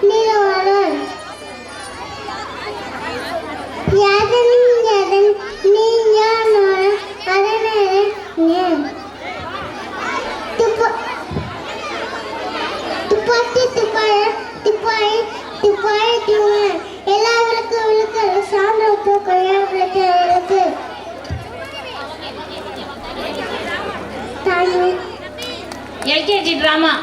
நீலவானம் யாதனின் யாதன் நீயான அதனே துப்பாக்கி துப்பாய துப்பாய் துப்பாய் துப்பாய் எல்லா விளக்கு விளக்கு சாந்தோக்கு கொய்யா விளக்கு விளக்கு எல்கேஜி டிராமா